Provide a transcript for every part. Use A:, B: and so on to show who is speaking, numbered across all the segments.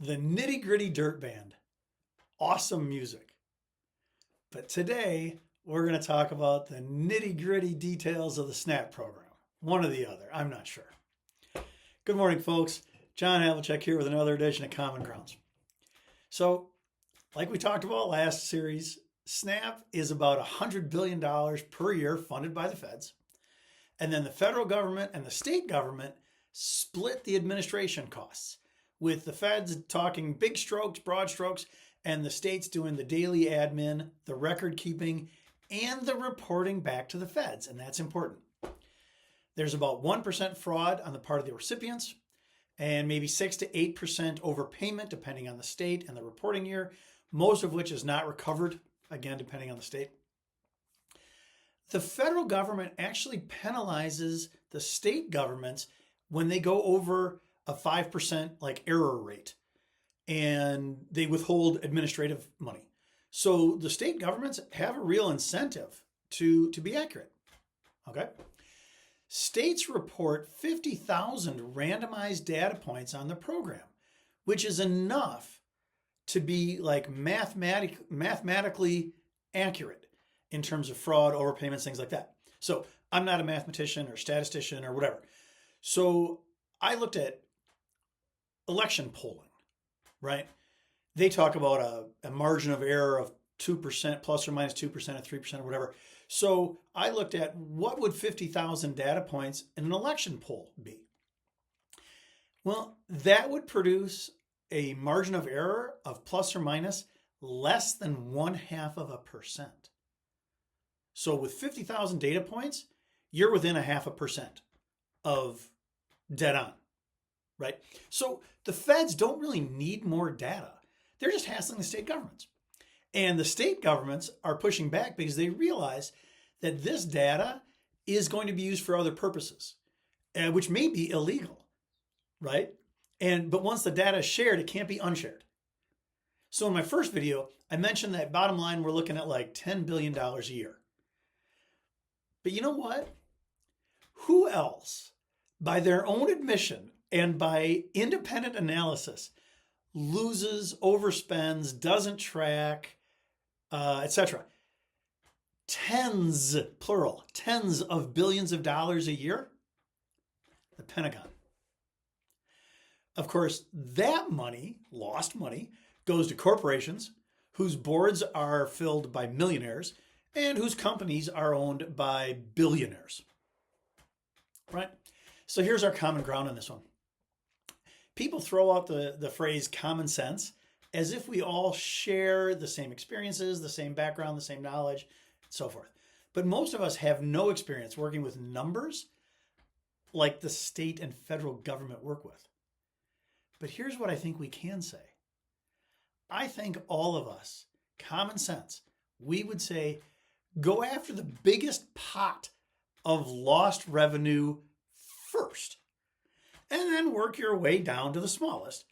A: The Nitty Gritty Dirt Band. Awesome music. But today, we're going to talk about the nitty gritty details of the SNAP program. One or the other, I'm not sure. Good morning, folks. John Havlicek here with another edition of Common Grounds. So, like we talked about last series, SNAP is about $100 billion per year funded by the feds. And then the federal government and the state government split the administration costs, with the feds talking big strokes, broad strokes, and the states doing the daily admin, the record keeping, and the reporting back to the feds. And that's important. There's about 1% fraud on the part of the recipients, and maybe 6 to 8% overpayment, depending on the state and the reporting year, most of which is not recovered, again, depending on the state. The federal government actually penalizes the state governments when they go over a 5% error rate, and they withhold administrative money. So the state governments have a real incentive to be accurate. Okay. States report 50,000 randomized data points on the program, which is enough to be mathematically accurate in terms of fraud, overpayments, things like that. So I'm not a mathematician or statistician or whatever. So I looked at election polling, right? They talk about a margin of error of 2%, plus or minus 2% or 3% or whatever. So I looked at what would 50,000 data points in an election poll be? Well, that would produce a margin of error of plus or minus less than 0.5%. So with 50,000 data points, you're within 0.5% of dead on, right? So the feds don't really need more data. They're just hassling the state governments. And the state governments are pushing back because they realize that this data is going to be used for other purposes, which may be illegal, right? But once the data is shared, it can't be unshared. So in my first video, I mentioned that bottom line, we're looking at like $10 billion a year. But you know what? Who else, by their own admission and by independent analysis, loses, overspends, doesn't track, etc.? Plural, tens of billions of dollars a year? The Pentagon. Of course, that money, lost money, goes to corporations whose boards are filled by millionaires and whose companies are owned by billionaires, right? So here's our common ground on this one. People throw out the phrase common sense as if we all share the same experiences, the same background, the same knowledge, and so forth. But most of us have no experience working with numbers like the state and federal government work with. But here's what I think we can say. I think all of us, common sense, we would say, go after the biggest pot of lost revenue first, and then work your way down to the smallest.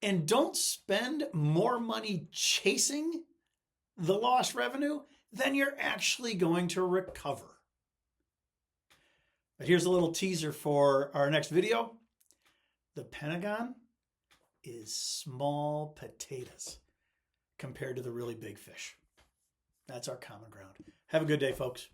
A: And don't spend more money chasing the lost revenue than you're actually going to recover. But here's a little teaser for our next video. The Pentagon is small potatoes compared to the really big fish. That's our common ground. Have a good day, folks.